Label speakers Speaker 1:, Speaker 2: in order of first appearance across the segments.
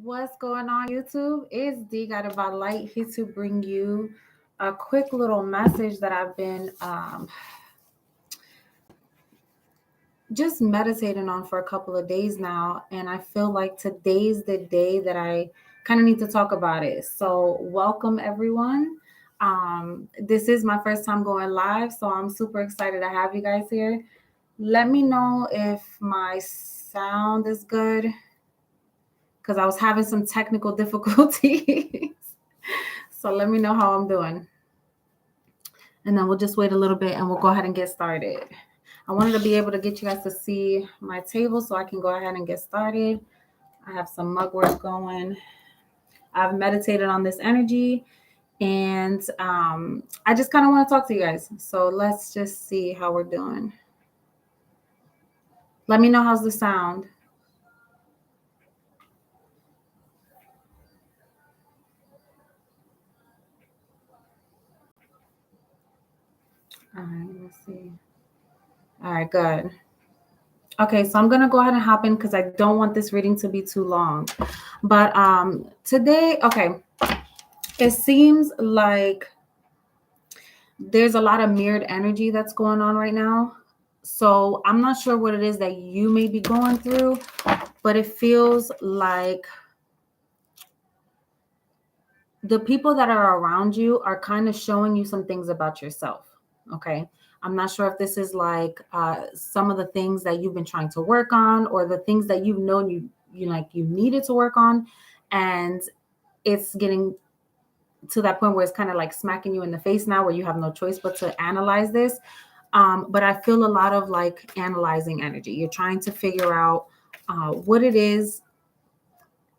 Speaker 1: What's going on, YouTube? It's Deeguidedbylight here to bring you a quick little message that I've been just meditating on for a couple of days now. And I feel like today's the day that I kind of need to talk about it. So, welcome everyone. This is my first time going live, so I'm super excited to have you guys here. Let me know if my sound is good because I was having some technical difficulties. So let me know how I'm doing. And then we'll just wait a little bit and we'll go ahead and get started. I wanted to be able to get you guys to see my table so I can go ahead and get started. I have some mugwort going. I've meditated on this energy and I just kind of want to talk to you guys. So let's just see how we're doing. Let me know how's the sound. All right, let's see. All right, good. Okay, so I'm gonna go ahead and hop in because I don't want this reading to be too long. But today, okay, it seems like there's a lot of mirrored energy that's going on right now. So I'm not sure what it is that you may be going through, but it feels like the people that are around you are kind of showing you some things about yourself. Okay. I'm not sure if this is like some of the things that you've been trying to work on or the things that you've known you needed to work on, and it's getting to that point where it's kind of like smacking you in the face now, where you have no choice but to analyze this. But I feel a lot of like analyzing energy. You're trying to figure out what it is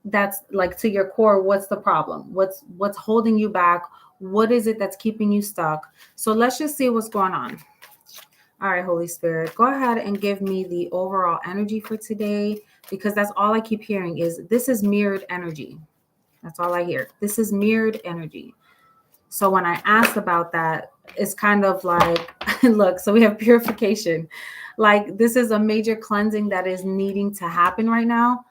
Speaker 1: that's like to your core. What's the problem? What's holding you back? What is it that's keeping you stuck? So let's just see what's going on. All right, Holy Spirit, go ahead and give me the overall energy for today, because that's all I keep hearing is this is mirrored energy. That's all I hear. This is mirrored energy. So when I asked about that, it's kind of like, look, so we have purification. Like this is a major cleansing that is needing to happen right now.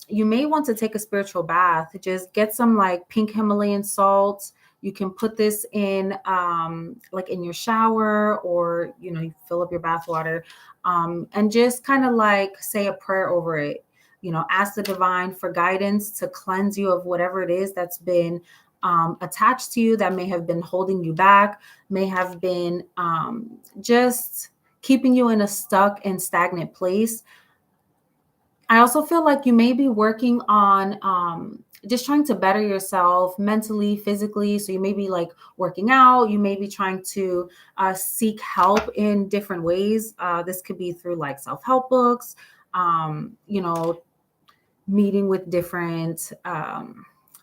Speaker 1: You may want to take a spiritual bath. Just get some like pink Himalayan salt. You can put this in like in your shower, or you fill up your bath water, and just kind of like say a prayer over it. Ask the divine for guidance to cleanse you of whatever it is that's been attached to you, that may have been holding you back, may have been just keeping you in a stuck and stagnant place. I also feel like you may be working on just trying to better yourself mentally, physically. So you may be like working out. You may be trying to seek help in different ways. This could be through like self-help books, meeting with different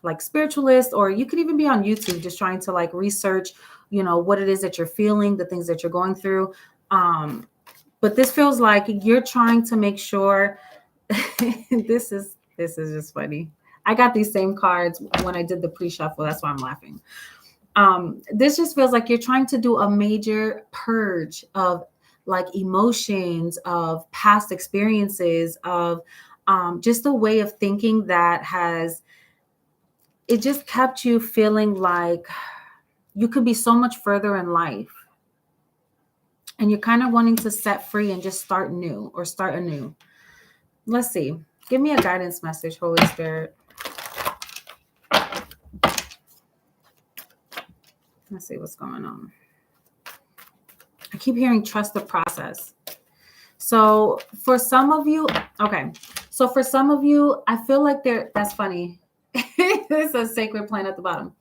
Speaker 1: like spiritualists, or you could even be on YouTube just trying to like research, what it is that you're feeling, the things that you're going through. But this feels like you're trying to make sure this is just funny. I got these same cards when I did the pre-shuffle. That's why I'm laughing. This just feels like you're trying to do a major purge of like emotions, of past experiences, of just a way of thinking that it just kept you feeling like you could be so much further in life. And you're kind of wanting to set free and just start new or start anew. Let's see. Give me a guidance message, Holy Spirit. Let's see what's going on. I keep hearing trust the process. So for some of you, okay. So for some of you, I feel like that's funny. There's a sacred plant at the bottom.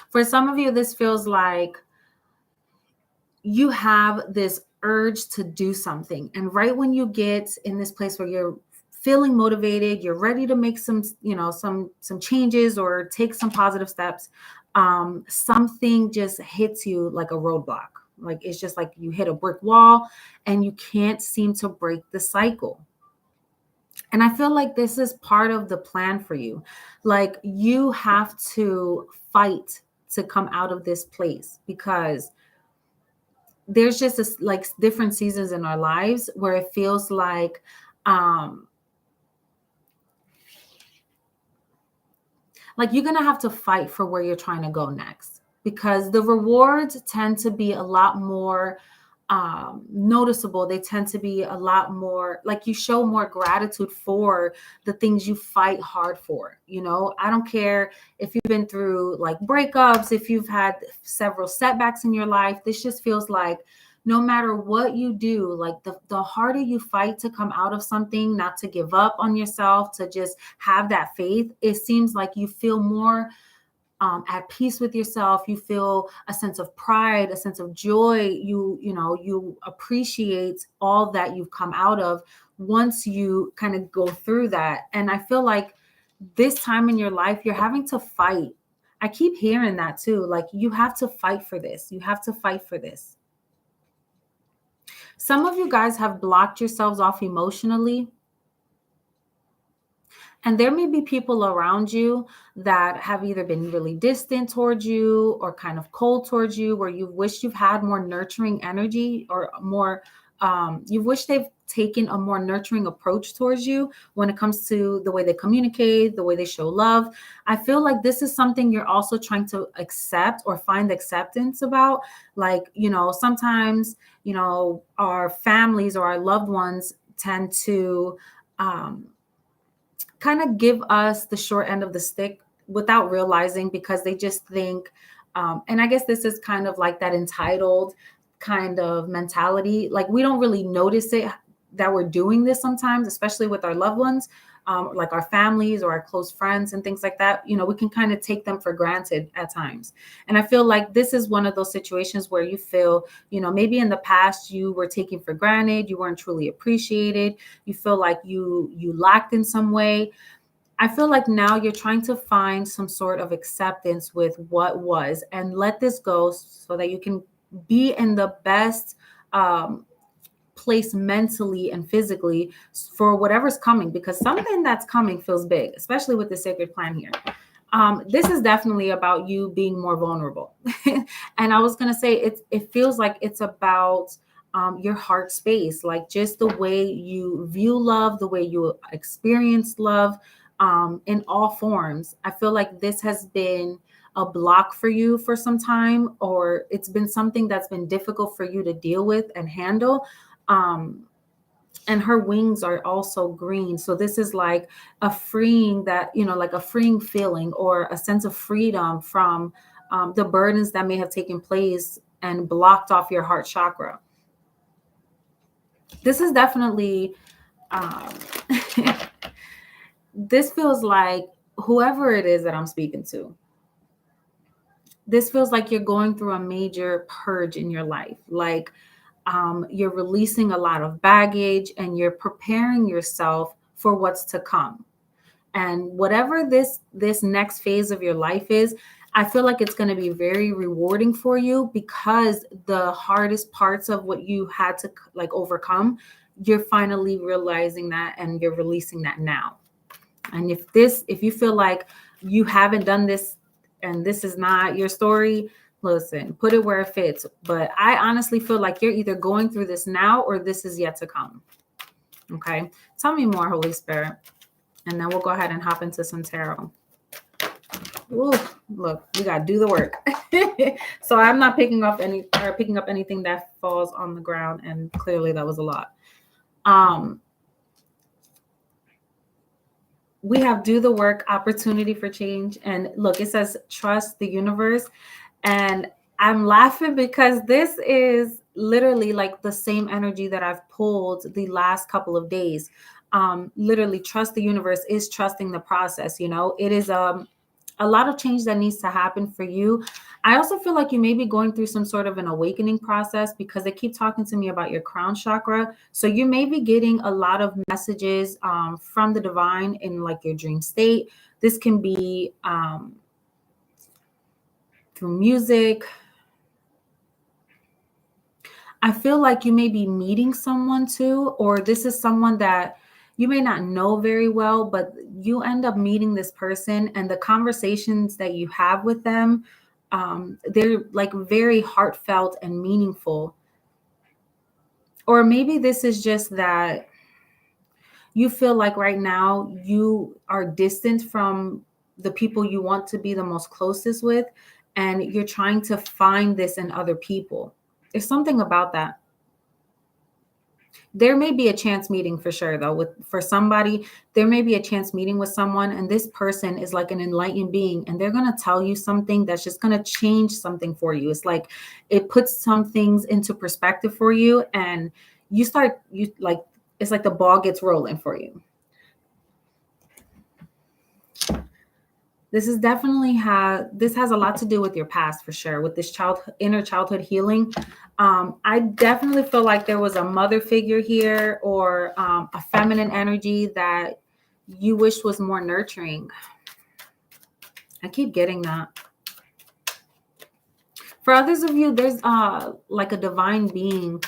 Speaker 1: For some of you, this feels like you have this urge to do something. And right when you get in this place where you're feeling motivated, you're ready to make some changes or take some positive steps, something just hits you like a roadblock. Like it's just like you hit a brick wall and you can't seem to break the cycle. And I feel like this is part of the plan for you. Like you have to fight to come out of this place, because there's just this like different seasons in our lives where it feels like like you're going to have to fight for where you're trying to go next, because the rewards tend to be a lot more noticeable. They tend to be a lot more like you show more gratitude for the things you fight hard for. You know, I don't care if you've been through like breakups, if you've had several setbacks in your life. This just feels like no matter what you do, like the harder you fight to come out of something, not to give up on yourself, to just have that faith, it seems like you feel more at peace with yourself. You feel a sense of pride, a sense of joy. You appreciate all that you've come out of once you kind of go through that. And I feel like this time in your life, you're having to fight. I keep hearing that too. Like you have to fight for this. You have to fight for this. Some of you guys have blocked yourselves off emotionally. And there may be people around you that have either been really distant towards you or kind of cold towards you, where you wish you've had more nurturing energy or more, you wish they've taken a more nurturing approach towards you when it comes to the way they communicate, the way they show love. I feel like this is something you're also trying to accept or find acceptance about. Like, sometimes, our families or our loved ones tend to, kind of give us the short end of the stick without realizing, because they just think, and I guess this is kind of like that entitled kind of mentality. Like we don't really notice it that we're doing this sometimes, especially with our loved ones, like our families or our close friends and things like that. We can kind of take them for granted at times. And I feel like this is one of those situations where you feel, maybe in the past you were taken for granted, you weren't truly appreciated, you feel like you lacked in some way. I feel like now you're trying to find some sort of acceptance with what was and let this go so that you can be in the best place mentally and physically for whatever's coming, because something that's coming feels big, especially with the sacred plan here. This is definitely about you being more vulnerable. And I was going to say, it feels like it's about your heart space, like just the way you view love, the way you experience love in all forms. I feel like this has been a block for you for some time, or it's been something that's been difficult for you to deal with and handle. And her wings are also green. So this is like a freeing like a freeing feeling or a sense of freedom from the burdens that may have taken place and blocked off your heart chakra. This is definitely, this feels like whoever it is that I'm speaking to, this feels like you're going through a major purge in your life. Like, you're releasing a lot of baggage and you're preparing yourself for what's to come. And whatever this next phase of your life is, I feel like it's going to be very rewarding for you, because the hardest parts of what you had to like overcome, you're finally realizing that and you're releasing that now. And if you feel like you haven't done this and this is not your story, listen, put it where it fits. But I honestly feel like you're either going through this now or this is yet to come. Okay. Tell me more, Holy Spirit. And then we'll go ahead and hop into some tarot. Ooh, look, we got to do the work. So I'm not picking up anything that falls on the ground. And clearly that was a lot. We have do the work, opportunity for change. And look, it says trust the universe. And I'm laughing because this is literally like the same energy that I've pulled the last couple of days. Literally, trust the universe is trusting the process. It is a lot of change that needs to happen for you. I also feel like you may be going through some sort of an awakening process, because they keep talking to me about your crown chakra. So you may be getting a lot of messages from the divine in like your dream state. This can be through music. I feel like you may be meeting someone too, or this is someone that you may not know very well, but you end up meeting this person, and the conversations that you have with them, they're like very heartfelt and meaningful. Or maybe this is just that you feel like right now you are distant from the people you want to be the most closest with, and you're trying to find this in other people. There's something about that. There may be a chance meeting for sure, though. For somebody, there may be a chance meeting with someone, and this person is like an enlightened being, and they're going to tell you something that's just going to change something for you. It's like it puts some things into perspective for you, and it's like the ball gets rolling for you. This has a lot to do with your past for sure, with this inner childhood healing. I definitely feel like there was a mother figure here, or a feminine energy that you wish was more nurturing. I keep getting that. For others of you, there's like a divine being.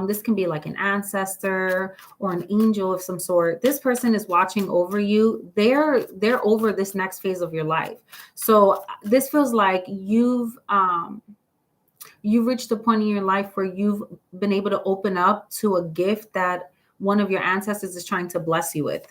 Speaker 1: This can be like an ancestor or an angel of some sort. This person is watching over you. They're over this next phase of your life. So this feels like you've reached a point in your life where you've been able to open up to a gift that one of your ancestors is trying to bless you with.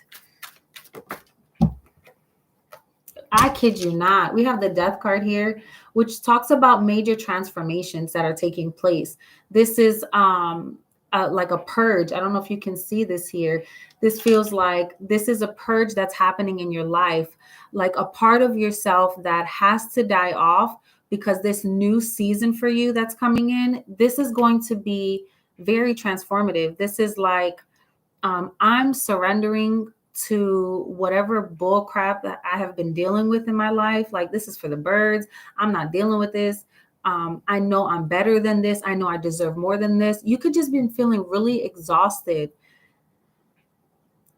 Speaker 1: I kid you not. We have the Death card here, which talks about major transformations that are taking place. This is like a purge. I don't know if you can see this here. This feels like this is a purge that's happening in your life, like a part of yourself that has to die off, because this new season for you that's coming in, this is going to be very transformative. This is like, I'm surrendering to whatever bull crap that I have been dealing with in my life. Like, this is for the birds. I'm not dealing with this. I know I'm better than this. I know I deserve more than this. You could just been feeling really exhausted.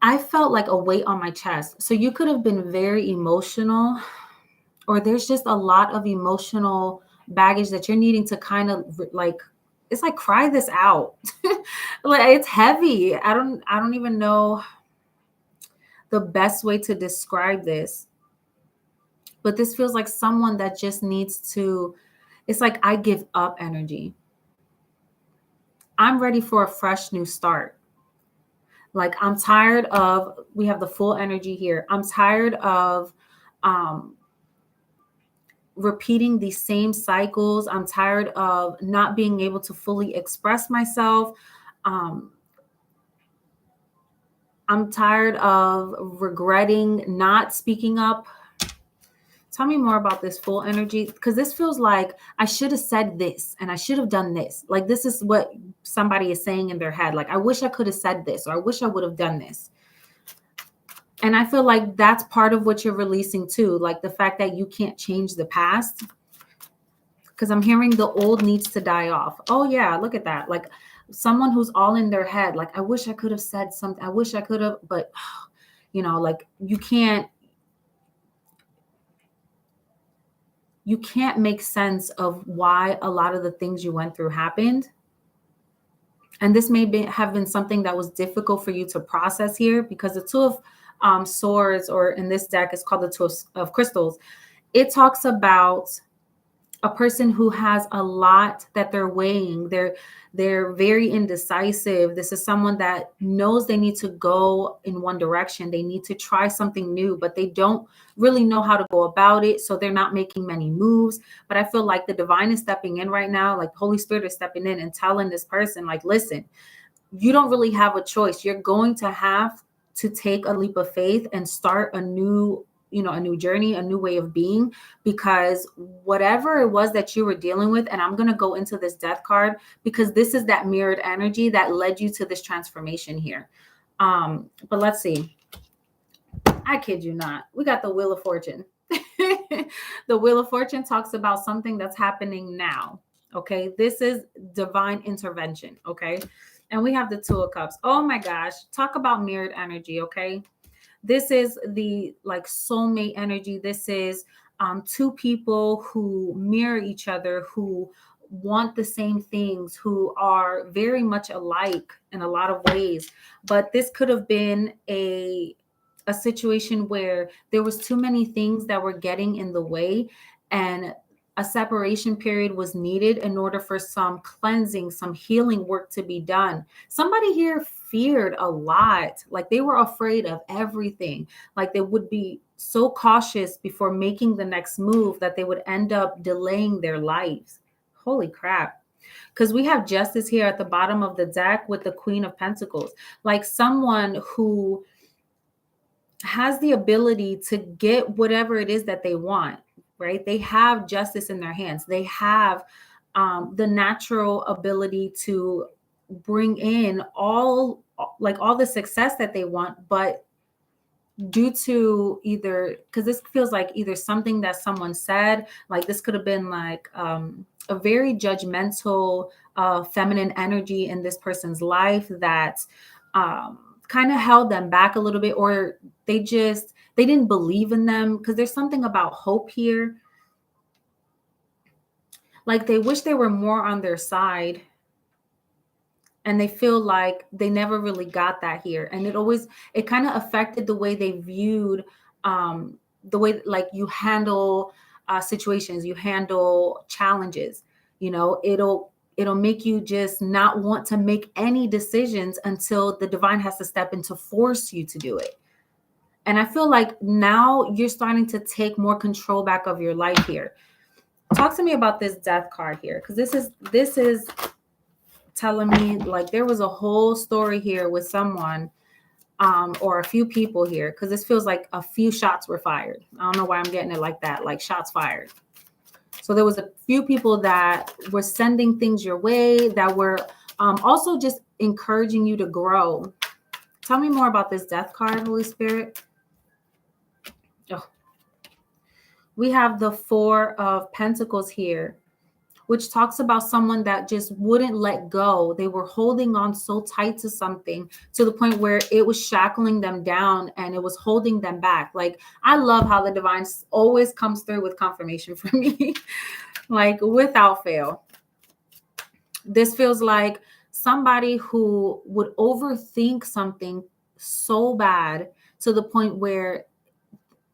Speaker 1: I felt like a weight on my chest. So you could have been very emotional, or there's just a lot of emotional baggage that you're needing to kind of like, it's like, cry this out. Like, it's heavy. I don't even know the best way to describe this, but this feels like someone that just needs to, it's like, I give up energy. I'm ready for a fresh new start. Like, I'm tired of, we have the full energy here. I'm tired of repeating these same cycles. I'm tired of not being able to fully express myself. I'm tired of regretting not speaking up. Tell me more about this full energy, because this feels like I should have said this and I should have done this. Like, this is what somebody is saying in their head. Like, I wish I could have said this, or I wish I would have done this. And I feel like that's part of what you're releasing too. Like, the fact that you can't change the past, because I'm hearing the old needs to die off. Oh yeah, look at that. Like, someone who's all in their head. Like, I wish I could have said something. I wish I could have, but like, you can't make sense of why a lot of the things you went through happened. And this may have been something that was difficult for you to process here, because the Two of Swords, or in this deck, is called the Two of Crystals. It talks about a person who has a lot that they're weighing. They're very indecisive. This is someone that knows they need to go in one direction. They need to try something new, but they don't really know how to go about it. So they're not making many moves. But I feel like the divine is stepping in right now. Like, Holy Spirit is stepping in and telling this person, like, listen, you don't really have a choice. You're going to have to take a leap of faith and start a new journey, a new way of being, because whatever it was that you were dealing with, and I'm going to go into this Death card, because this is that mirrored energy that led you to this transformation here. But let's see. I kid you not. We got the Wheel of Fortune. The Wheel of Fortune talks about something that's happening now. Okay. This is divine intervention. Okay. And we have the Two of Cups. Oh my gosh. Talk about mirrored energy. Okay. This is the like soulmate energy. This is two people who mirror each other, who want the same things, who are very much alike in a lot of ways. But this could have been a situation where there was too many things that were getting in the way, and a separation period was needed in order for some cleansing, some healing work to be done. Somebody here feared a lot. Like they were afraid of everything. Like they would be so cautious before making the next move that they would end up delaying their lives. Holy crap. Because we have justice here at the bottom of the deck with the Queen of Pentacles. Like someone who has the ability to get whatever it is that they want, right? They have justice in their hands. They have the natural ability to bring in all the success that they want, but due to either, because this feels like either something that someone said, like this could have been like a very judgmental feminine energy in this person's life that kind of held them back a little bit, or they didn't believe in them, because there's something about hope here. Like they wish they were more on their side, and they feel like they never really got that here. And it kind of affected the way they viewed the way like you handle situations, you handle challenges. You know, it'll make you just not want to make any decisions until the divine has to step in to force you to do it. And I feel like now you're starting to take more control back of your life here. Talk to me about this death card here, because this is telling me like there was a whole story here with someone or a few people here, because this feels like a few shots were fired. I don't know why I'm getting it like that, like shots fired. So there was a few people that were sending things your way, that were also just encouraging you to grow. Tell me more about this death card, Holy Spirit. Oh. We have the Four of Pentacles here, which talks about someone that just wouldn't let go. They were holding on so tight to something to the point where it was shackling them down and it was holding them back. Like, I love how the divine always comes through with confirmation for me, like without fail. This feels like somebody who would overthink something so bad to the point where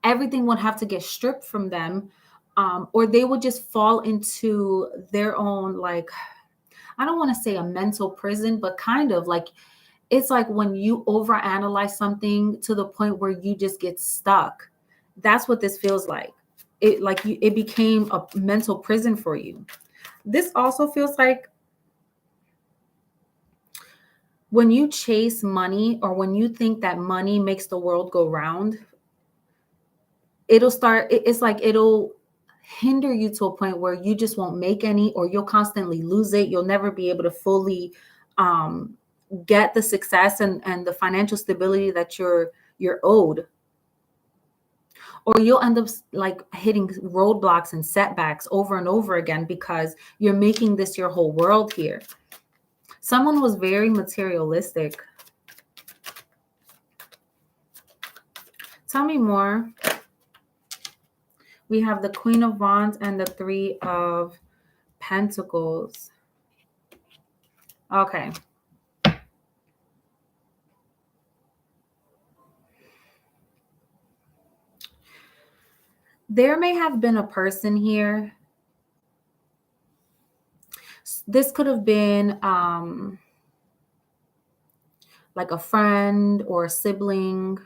Speaker 1: everything would have to get stripped from them. Or they would just fall into their own, like, I don't want to say a mental prison, but kind of like, it's like when you overanalyze something to the point where you just get stuck. That's what this feels like. It became a mental prison for you. This also feels like when you chase money, or when you think that money makes the world go round, it's like it'll hinder you to a point where you just won't make any, or you'll constantly lose it. You'll never be able to fully get the success and the financial stability that you're owed. Or you'll end up like hitting roadblocks and setbacks over and over again because you're making this your whole world here. Someone was very materialistic. Tell me more. We have the Queen of Wands and the Three of Pentacles. Okay. There may have been a person here. This could have been like a friend or a sibling.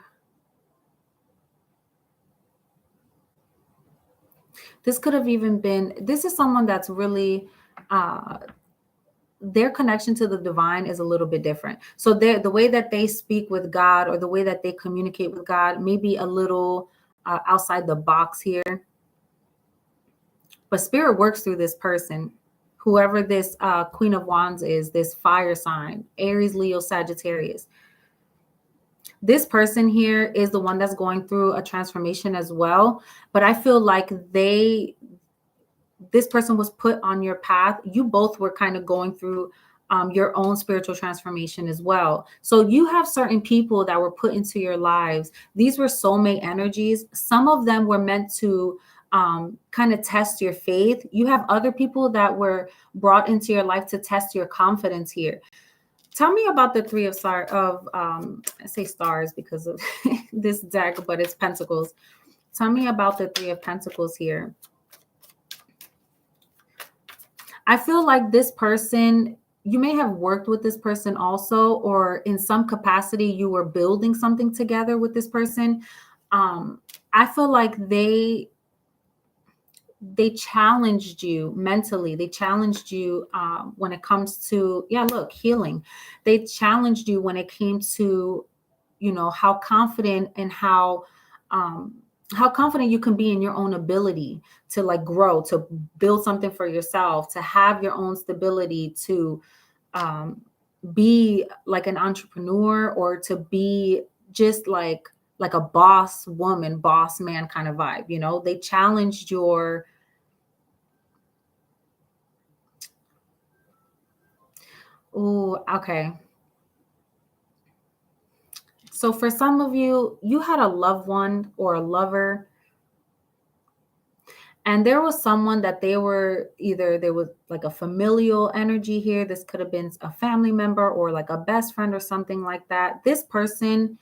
Speaker 1: This could have even been, this is someone that's really, their connection to the divine is a little bit different. So the way that they speak with God, or the way that they communicate with God, may be a little outside the box here. But Spirit works through this person, whoever this Queen of Wands is, this fire sign, Aries, Leo, Sagittarius. This person here is the one that's going through a transformation as well. But I feel like this person was put on your path. You both were kind of going through your own spiritual transformation as well. So you have certain people that were put into your lives. These were soulmate energies. Some of them were meant to kind of test your faith. You have other people that were brought into your life to test your confidence here. Tell me about the Three of I say stars because of this deck, but it's Pentacles. Tell me about the Three of Pentacles here. I feel like this person you may have worked with this person also, or in some capacity you were building something together with this person. I feel like they challenged you mentally. They challenged you when it comes to, yeah, look, healing. They challenged you when it came to, how confident and how confident you can be in your own ability to like grow, to build something for yourself, to have your own stability, to um, be like an entrepreneur, or to be just like a boss woman, boss man kind of vibe. They challenged your. Oh, okay. So for some of you, you had a loved one or a lover, and there was someone that they were either, there was like a familial energy here. This could have been a family member or like a best friend or something like that. This person,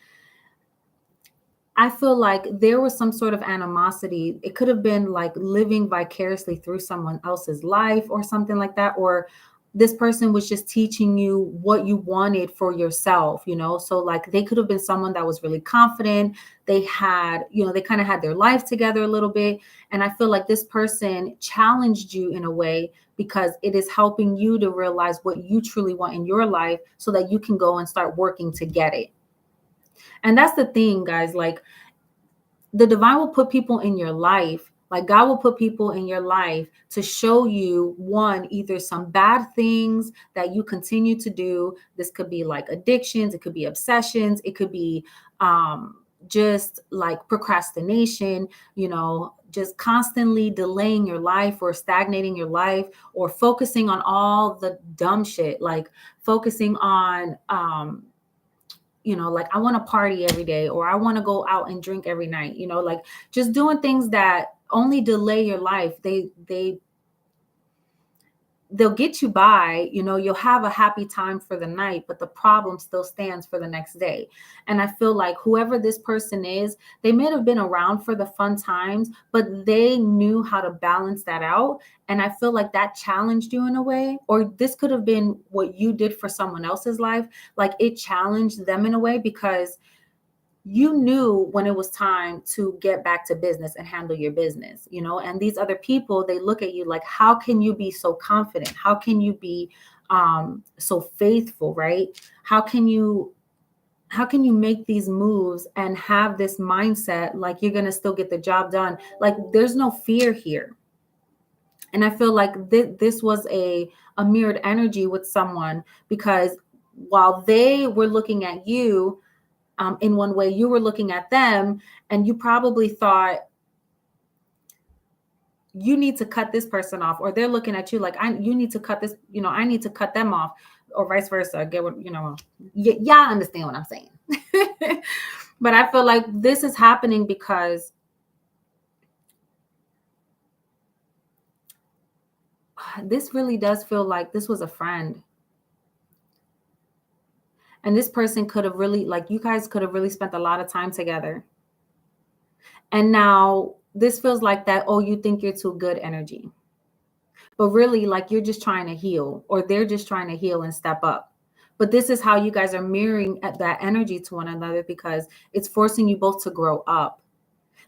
Speaker 1: I feel like there was some sort of animosity. It could have been like living vicariously through someone else's life or something like that. Or this person was just teaching you what you wanted for yourself, So like they could have been someone that was really confident. They had, they kind of had their life together a little bit. And I feel like this person challenged you in a way because it is helping you to realize what you truly want in your life so that you can go and start working to get it. And that's the thing, guys. Like, the divine will put people in your life. Like, God will put people in your life to show you, one, either some bad things that you continue to do. This could be like addictions, it could be obsessions, it could be just like procrastination, just constantly delaying your life or stagnating your life, or focusing on all the dumb shit, like focusing on like I want to party every day, or I want to go out and drink every night, like just doing things that only delay your life. They'll get you by, you'll have a happy time for the night, but the problem still stands for the next day. And I feel like whoever this person is, they may have been around for the fun times, but they knew how to balance that out. And I feel like that challenged you in a way, or this could have been what you did for someone else's life. Like, it challenged them in a way because you knew when it was time to get back to business and handle your business, and these other people, they look at you like, how can you be so confident? How can you be so faithful, right? How can you make these moves and have this mindset like you're going to still get the job done? Like, there's no fear here. And I feel like this was a mirrored energy with someone, because while they were looking at you, in one way, you were looking at them, and you probably thought, you need to cut this person off, or they're looking at you like, you need to cut this, I need to cut them off, or vice versa. Get what, y'all understand what I'm saying. But I feel like this is happening because this really does feel like this was a friend. And this person could have really, like, you guys could have really spent a lot of time together. And now this feels like that, oh, you think you're too good energy. But really, like, you're just trying to heal, or they're just trying to heal and step up. But this is how you guys are mirroring at that energy to one another, because it's forcing you both to grow up.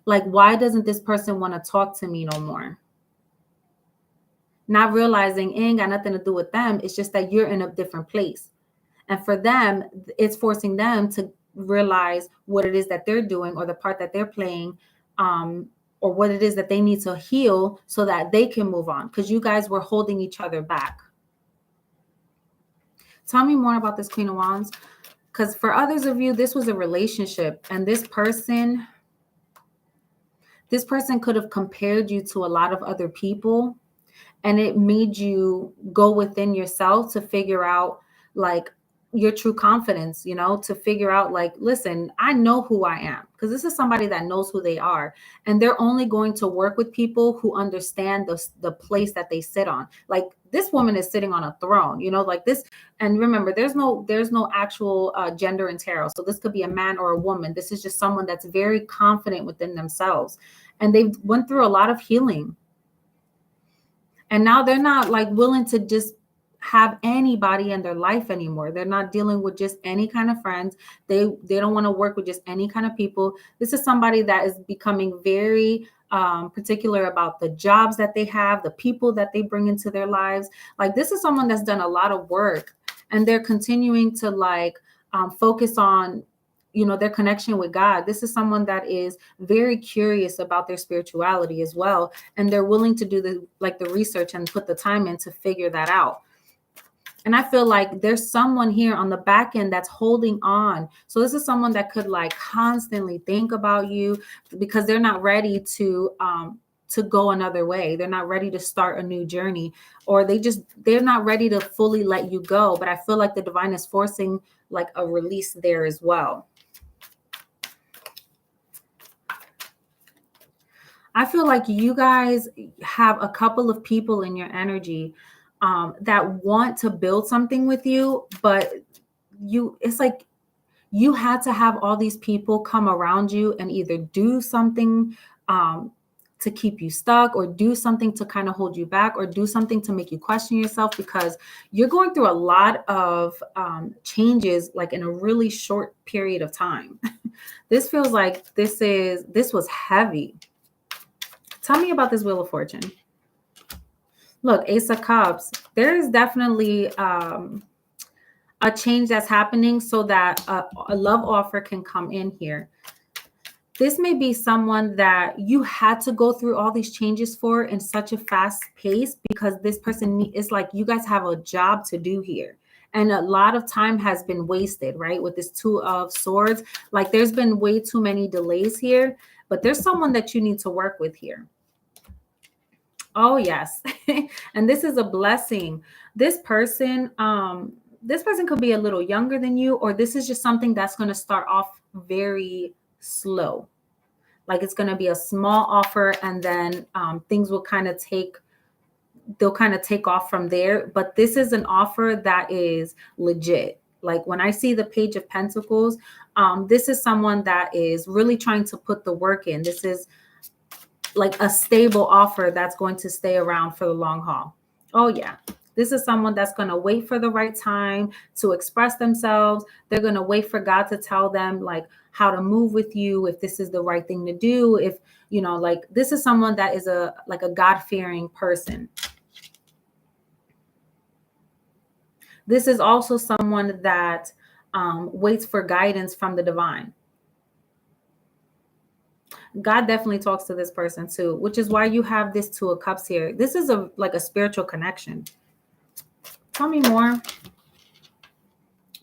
Speaker 1: Like, why doesn't this person want to talk to me no more? Not realizing it ain't got nothing to do with them. It's just that you're in a different place. And for them, it's forcing them to realize what it is that they're doing, or the part that they're playing, or what it is that they need to heal so that they can move on, because you guys were holding each other back. Tell me more about this Queen of Wands, because for others of you, this was a relationship, and this person could have compared you to a lot of other people, and it made you go within yourself to figure out, like, your true confidence, to figure out, like, listen, I know who I am, because this is somebody that knows who they are, and they're only going to work with people who understand the place that they sit on. Like, this woman is sitting on a throne, like this. And remember, there's no actual gender in tarot, so this could be a man or a woman. This is just someone that's very confident within themselves, and they went through a lot of healing. And now they're not like willing to just have anybody in their life anymore. They're not dealing with just any kind of friends. They don't want to work with just any kind of people. This is somebody that is becoming very particular about the jobs that they have, the people that they bring into their lives. Like, this is someone that's done a lot of work, and they're continuing to like focus on, you know, their connection with God. This is someone that is very curious about their spirituality as well, and they're willing to do the research and put the time in to figure that out. And I feel like there's someone here on the back end that's holding on. So this is someone that could like constantly think about you, because they're not ready to go another way. They're not ready to start a new journey, or they're not ready to fully let you go. But I feel like the divine is forcing like a release there as well. I feel like you guys have a couple of people in your energy that want to build something with you, but it's like you had to have all these people come around you and either do something to keep you stuck, or do something to kind of hold you back, or do something to make you question yourself, because you're going through a lot of changes like in a really short period of time. This feels like this was heavy. Tell me about this Wheel of Fortune. Look, Ace of Cups. There is definitely a change that's happening so that a love offer can come in here. This may be someone that you had to go through all these changes for in such a fast pace, because this person is like, you guys have a job to do here. And a lot of time has been wasted, right? With this Two of Swords, like there's been way too many delays here, but there's someone that you need to work with here. Oh, yes. And this is a blessing. This person could be a little younger than you, or this is just something that's going to start off very slow. Like it's going to be a small offer, and then things will kind of take off from there. But this is an offer that is legit. Like when I see the Page of Pentacles, this is someone that is really trying to put the work in. This is like a stable offer that's going to stay around for the long haul. Oh yeah. This is someone that's going to wait for the right time to express themselves. They're going to wait for God to tell them like how to move with you, if this is the right thing to do, if, you know, like this is someone that is a God-fearing person. This is also someone that waits for guidance from the divine. God definitely talks to this person too, which is why you have this Two of Cups here. This is a spiritual connection. Tell me more.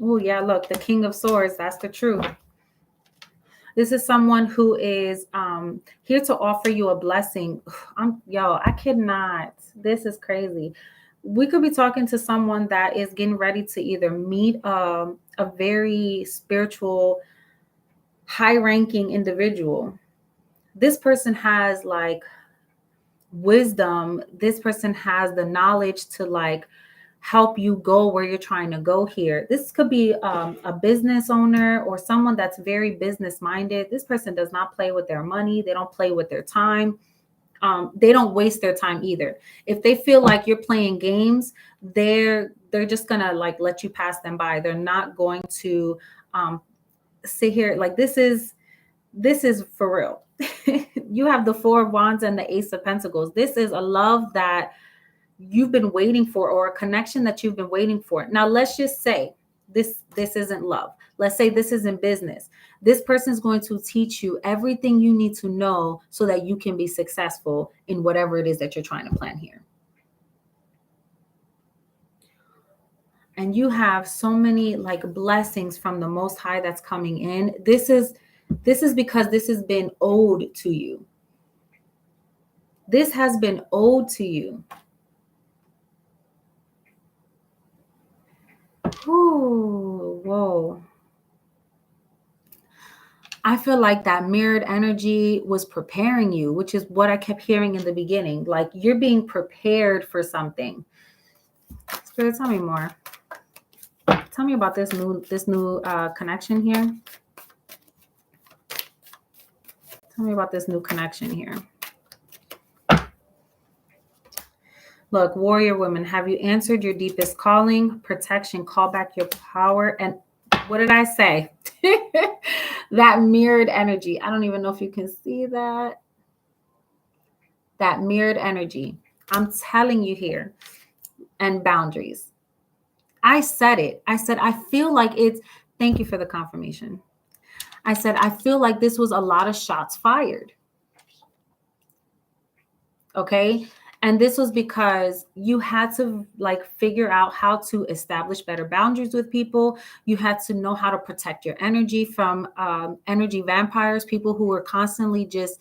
Speaker 1: Oh yeah, look, the King of Swords. That's the truth. This is someone who is here to offer you a blessing. I cannot. This is crazy. We could be talking to someone that is getting ready to either meet a very spiritual, high-ranking individual. This person has like wisdom. This person has the knowledge to like help you go where you're trying to go here. This could be a business owner or someone that's very business minded. This person does not play with their money. They don't play with their time. They don't waste their time either. If they feel like you're playing games, they're just gonna like let you pass them by. They're not going to sit here like this is for real. You have the Four of Wands and the Ace of Pentacles. This is a love that you've been waiting for, or a connection that you've been waiting for. Now, let's just say this isn't love. Let's say this isn't business. This person is going to teach you everything you need to know so that you can be successful in whatever it is that you're trying to plan here. And you have so many like blessings from the Most High that's coming in. This is because this has been owed to you. This has been owed to you. Ooh, whoa. I feel like that mirrored energy was preparing you, which is what I kept hearing in the beginning. Like you're being prepared for something. Spirit, tell me more. Tell me about this new connection here. Tell me about this new connection here. Look, warrior women, have you answered your deepest calling? Protection, call back your power. And what did I say? That mirrored energy. I don't even know if you can see that. That mirrored energy. I'm telling you here. And boundaries. I said it. I said, I feel like it's, thank you for the confirmation. I said, I feel like this was a lot of shots fired. Okay. And this was because you had to like figure out how to establish better boundaries with people. You had to know how to protect your energy from energy vampires, people who were constantly just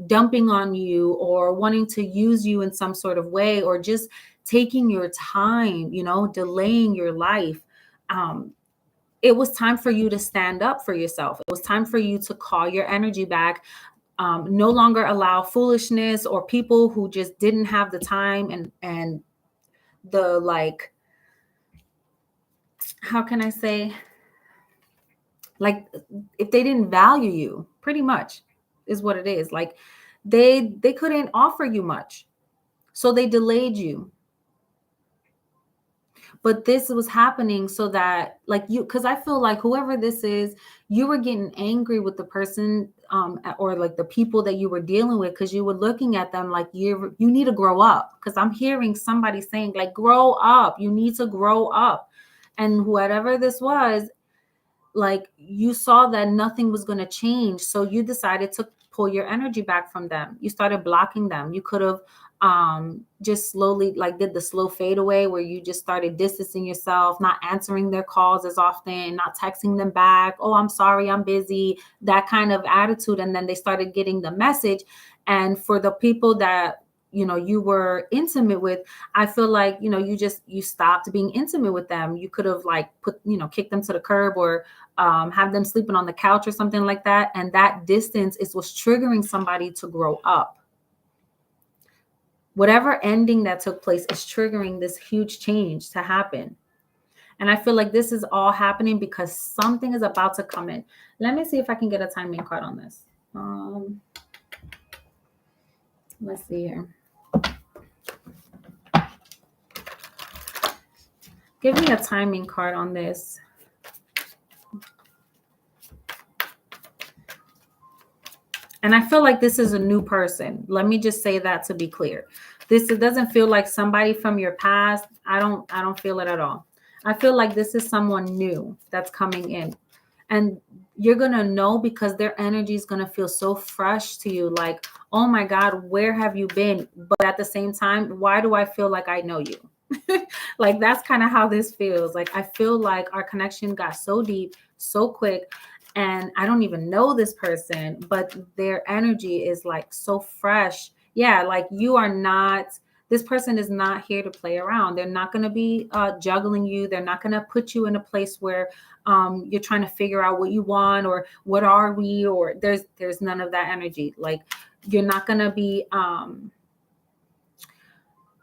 Speaker 1: dumping on you or wanting to use you in some sort of way, or just taking your time, you know, delaying your life. It was time for you to stand up for yourself. It was time for you to call your energy back. No longer allow foolishness or people who just didn't have the time and the, like, how can I say, like, if they didn't value you, pretty much is what it is. Like they couldn't offer you much, so they delayed you. But this was happening so that, like, you, because I feel like whoever this is, you were getting angry with the person, or like the people that you were dealing with, because you were looking at them like you need to grow up. Because I'm hearing somebody saying like, grow up, you need to grow up. And whatever this was, like, you saw that nothing was going to change, so you decided to pull your energy back from them. You started blocking them. You could have just slowly, like, did the slow fade away, where you just started distancing yourself, not answering their calls as often, not texting them back. Oh, I'm sorry, I'm busy, that kind of attitude. And then they started getting the message. And for the people that, you know, you were intimate with, I feel like, you know, you stopped being intimate with them. You could have like kicked them to the curb, or have them sleeping on the couch or something like that. And that distance is what's triggering somebody to grow up. Whatever ending that took place is triggering this huge change to happen. And I feel like this is all happening because something is about to come in. Let me see if I can get a timing card on this. Let's see here. Give me a timing card on this. And I feel like this is a new person. Let me just say that to be clear. It doesn't feel like somebody from your past. I don't feel it at all. I feel like this is someone new that's coming in. And you're going to know because their energy is going to feel so fresh to you. Like, oh my God, where have you been? But at the same time, why do I feel like I know you? Like, that's kind of how this feels. Like, I feel like our connection got so deep, so quick. And I don't even know this person, but their energy is like so fresh. Yeah, like this person is not here to play around. They're not going to be juggling you. They're not going to put you in a place where you're trying to figure out what you want, or what are we, or there's none of that energy. Like, you're not going to be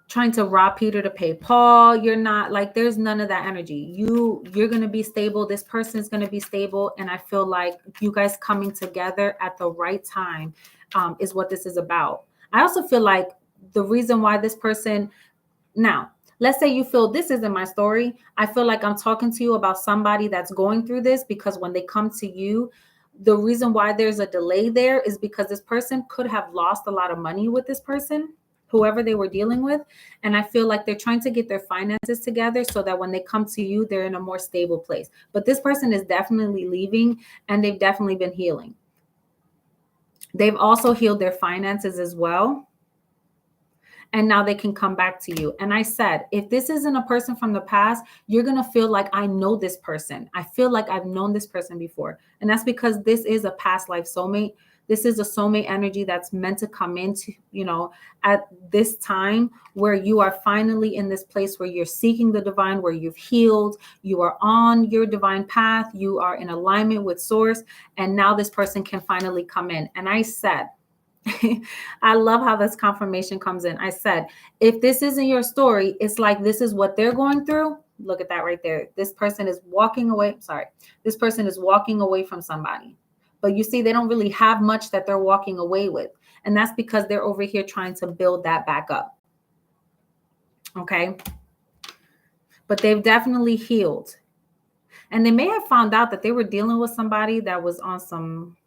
Speaker 1: trying to rob Peter to pay Paul. You're not, like, there's none of that energy. You're going to be stable. This person is going to be stable. And I feel like you guys coming together at the right time is what this is about. I also feel like the reason why this person, now, let's say you feel this isn't my story. I feel like I'm talking to you about somebody that's going through this, because when they come to you, the reason why there's a delay there is because this person could have lost a lot of money with this person, whoever they were dealing with. And I feel like they're trying to get their finances together so that when they come to you, they're in a more stable place. But this person is definitely leaving, and they've definitely been healing. They've also healed their finances as well. And now they can come back to you. And I said, if this isn't a person from the past, you're going to feel like, I know this person. I feel like I've known this person before. And that's because this is a past life soulmate. This is a soulmate energy that's meant to come into, at this time where you are finally in this place where you're seeking the divine, where you've healed, you are on your divine path, you are in alignment with source. And now this person can finally come in. And I said, I love how this confirmation comes in. I said, if this isn't your story, it's like this is what they're going through. Look at that right there. This person is walking away. This person is walking away from somebody. But you see, they don't really have much that they're walking away with. And that's because they're over here trying to build that back up. Okay. But they've definitely healed. And they may have found out that they were dealing with somebody that was on some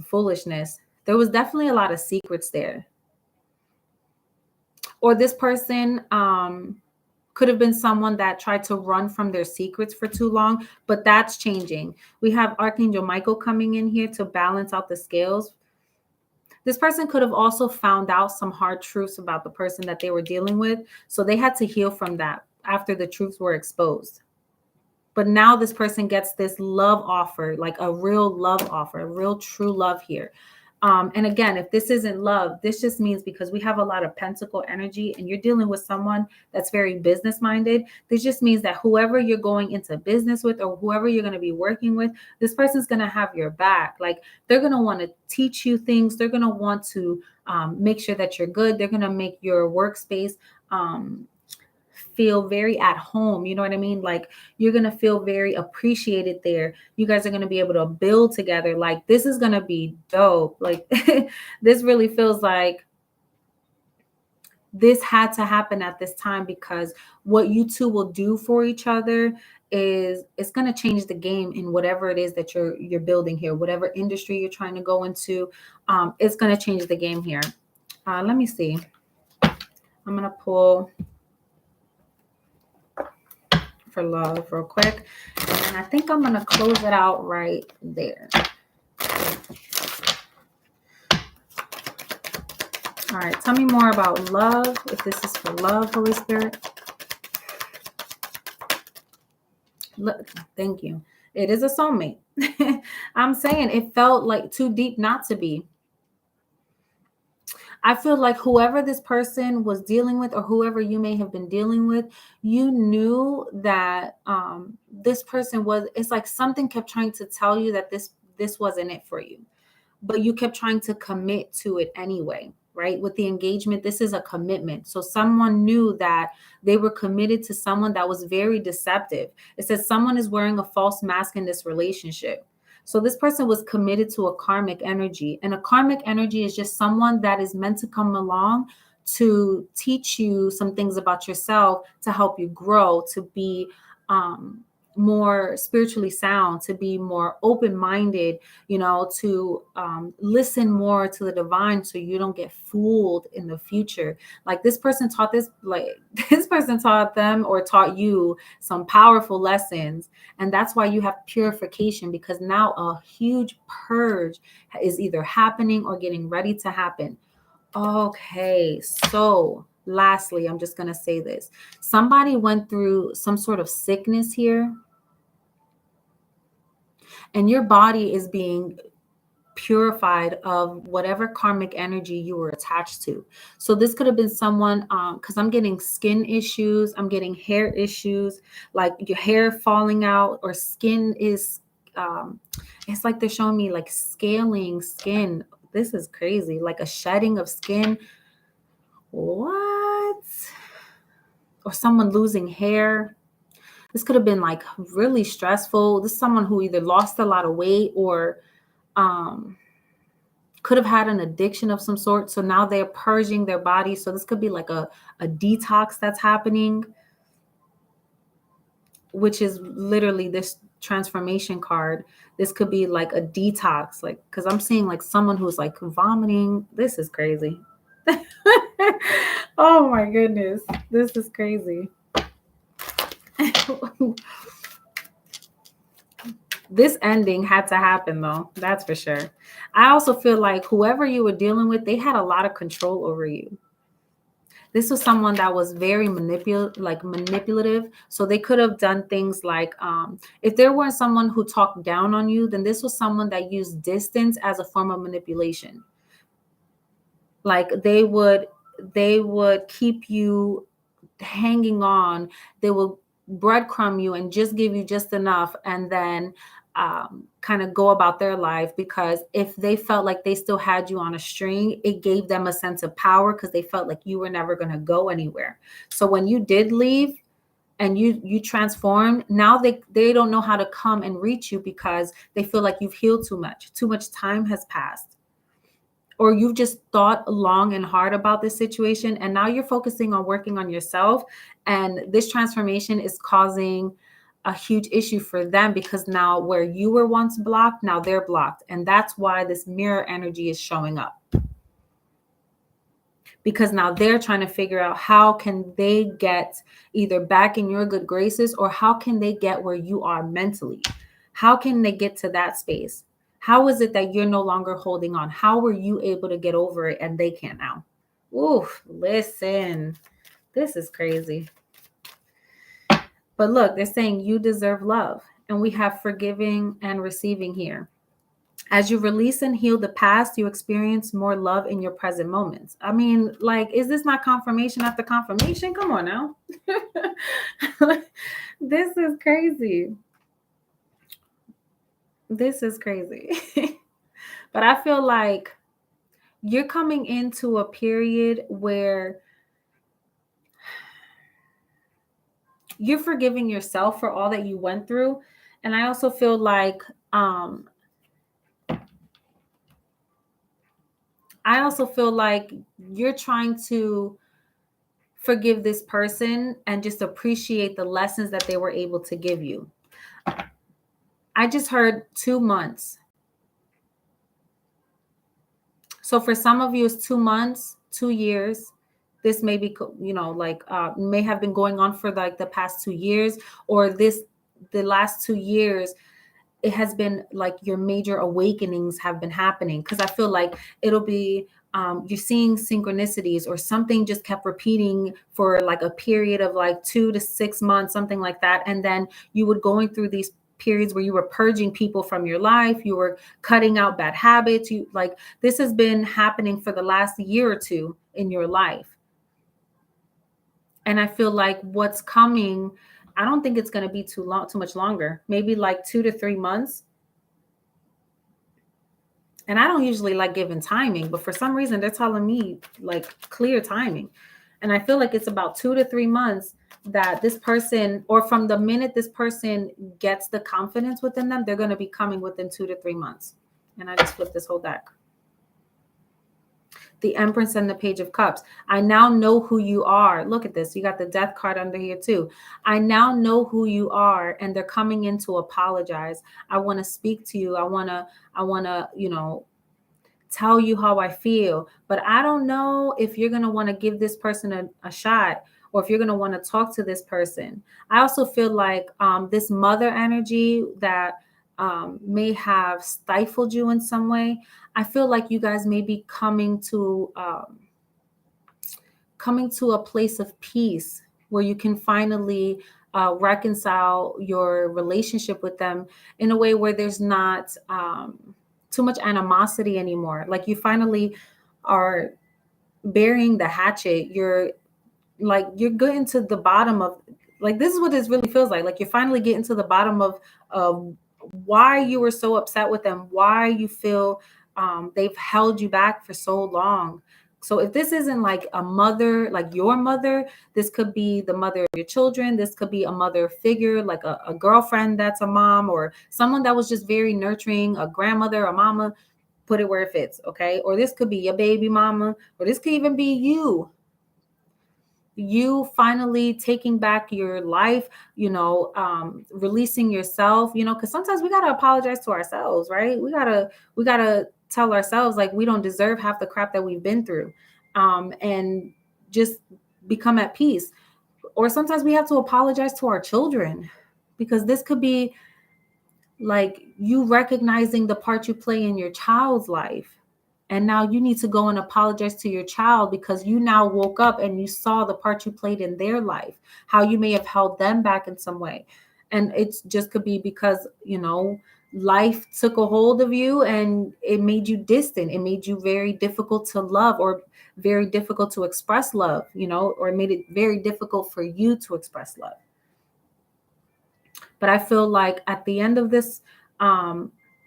Speaker 1: foolishness. There was definitely a lot of secrets there. Or this person could have been someone that tried to run from their secrets for too long, but that's changing. We have Archangel Michael coming in here to balance out the scales. This person could have also found out some hard truths about the person that they were dealing with. So they had to heal from that after the truths were exposed. But now this person gets this love offer, like a real love offer, a real true love here. And again, if this isn't love, this just means because we have a lot of pentacle energy and you're dealing with someone that's very business minded, this just means that whoever you're going into business with or whoever you're going to be working with, this person's going to have your back. Like they're going to want to teach you things. They're going to want to make sure that you're good. They're going to make your workspace feel very at home. You know what I mean? Like you're going to feel very appreciated there. You guys are going to be able to build together. Like this is going to be dope. Like this really feels like this had to happen at this time, because what you two will do for each other is it's going to change the game in whatever it is that you're building here, whatever industry you're trying to go into. It's going to change the game here. Let me see. I'm going to pull for love real quick, and I think I'm going to close it out right there. All right, tell me more about love, if this is for love, Holy Spirit. Look, thank you. It is a soulmate. I'm saying it felt like too deep not to be. I feel like whoever this person was dealing with, or whoever you may have been dealing with, you knew that this person was, it's like something kept trying to tell you that this wasn't it for you, but you kept trying to commit to it anyway, right? With the engagement, this is a commitment. So someone knew that they were committed to someone that was very deceptive. It says someone is wearing a false mask in this relationship. So this person was committed to a karmic energy, and a karmic energy is just someone that is meant to come along to teach you some things about yourself, to help you grow, to be more spiritually sound, to be more open-minded, to listen more to the divine, so you don't get fooled in the future. Like this person taught them or taught you some powerful lessons. And that's why you have purification, because now a huge purge is either happening or getting ready to happen. Okay, so lastly, I'm just going to say this. Somebody went through some sort of sickness here, and your body is being purified of whatever karmic energy you were attached to. So this could have been someone, because I'm getting skin issues, I'm getting hair issues, like your hair falling out, or skin is, it's like they're showing me like scaling skin. This is crazy, like a shedding of skin. What? Or someone losing hair. This could have been like really stressful. This is someone who either lost a lot of weight or could have had an addiction of some sort. So now they're purging their body. So this could be like a detox that's happening, which is literally this transformation card. This could be like a detox, like, because I'm seeing like someone who's like vomiting. This is crazy. Oh my goodness. This is crazy. This ending had to happen, though. That's for sure. I also feel like whoever you were dealing with, they had a lot of control over you. This was someone that was very manipulative. So they could have done things like, if there weren't someone who talked down on you, then this was someone that used distance as a form of manipulation. Like they would keep you hanging on. They will breadcrumb you and just give you just enough, and then kind of go about their life, because if they felt like they still had you on a string, it gave them a sense of power, because they felt like you were never going to go anywhere. So when you did leave and you transformed, now they don't know how to come and reach you, because they feel like you've healed too much time has passed. or you've just thought long and hard about this situation, and now you're focusing on working on yourself, and this transformation is causing a huge issue for them, because now where you were once blocked, now they're blocked, and that's why this mirror energy is showing up, because now they're trying to figure out how can they get either back in your good graces, or how can they get where you are mentally. How can they get to that space? How is it that you're no longer holding on? How were you able to get over it and they can't now? Oof, listen, this is crazy. But look, they're saying you deserve love, and we have forgiving and receiving here. As you release and heal the past, you experience more love in your present moments. I mean, like, is this not confirmation after confirmation? Come on now. This is crazy. This is crazy. But I feel like you're coming into a period where you're forgiving yourself for all that you went through. And I also feel like you're trying to forgive this person and just appreciate the lessons that they were able to give you. I just heard 2 months. So for some of you, it's 2 months, 2 years. This may be, may have been going on for like the past 2 years, or the last 2 years. It has been like your major awakenings have been happening, because I feel like it'll be you're seeing synchronicities, or something just kept repeating for like a period of like 2 to 6 months, something like that. And then you would going through these periods where you were purging people from your life, you were cutting out bad habits. You like, this has been happening for the last year or two in your life. And I feel like what's coming, I don't think it's going to be too much longer, maybe like 2 to 3 months. And I don't usually like giving timing, but for some reason they're telling me like clear timing. And I feel like it's about 2 to 3 months that this person, or from the minute this person gets the confidence within them, they're going to be coming within 2 to 3 months. And I just flipped this whole deck. The Empress and the Page of Cups. I now know who you are. Look at this. You got the Death card under here too. I now know who you are, and they're coming in to apologize. I want to speak to you. I want to, tell you how I feel, but I don't know if you're going to want to give this person a shot, or if you're going to want to talk to this person. I also feel like this mother energy that may have stifled you in some way. I feel like you guys may be coming to a place of peace, where you can finally reconcile your relationship with them in a way where there's not too much animosity anymore. Like, you finally are burying the hatchet. You're getting to the bottom of, like, this is what this really feels like. Like, you're finally getting to the bottom of why you were so upset with them, why you feel they've held you back for so long. So if this isn't like a mother, like your mother, this could be the mother of your children. This could be a mother figure, like a girlfriend that's a mom, or someone that was just very nurturing, a grandmother, a mama. Put it where it fits, okay? Or this could be your baby mama, or this could even be you. You finally taking back your life, releasing yourself, because sometimes we got to apologize to ourselves, right? We got to tell ourselves like we don't deserve half the crap that we've been through, and just become at peace. Or sometimes we have to apologize to our children, because this could be like you recognizing the part you play in your child's life. And now you need to go and apologize to your child, because you now woke up and you saw the part you played in their life, how you may have held them back in some way. And it's just could be because, life took a hold of you and it made you distant. It made you very difficult to love, or very difficult to express love, or it made it very difficult for you to express love. But I feel like at the end of this,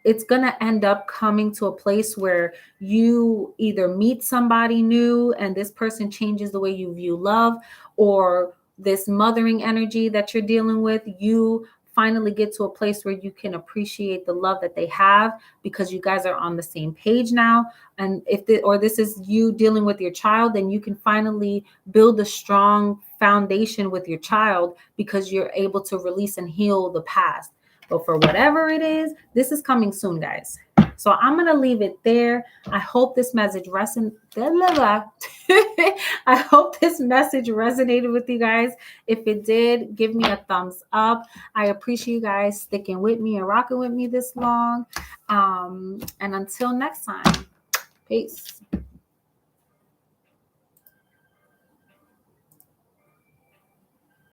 Speaker 1: it's going to end up coming to a place where you either meet somebody new and this person changes the way you view love, or this mothering energy that you're dealing with, you finally get to a place where you can appreciate the love that they have, because you guys are on the same page now. And if this is you dealing with your child, then you can finally build a strong foundation with your child, because you're able to release and heal the past. But for whatever it is, this is coming soon, guys. So I'm going to leave it there. I hope this message I hope this message resonated with you guys. If it did, give me a thumbs up. I appreciate you guys sticking with me and rocking with me this long. And until next time, peace.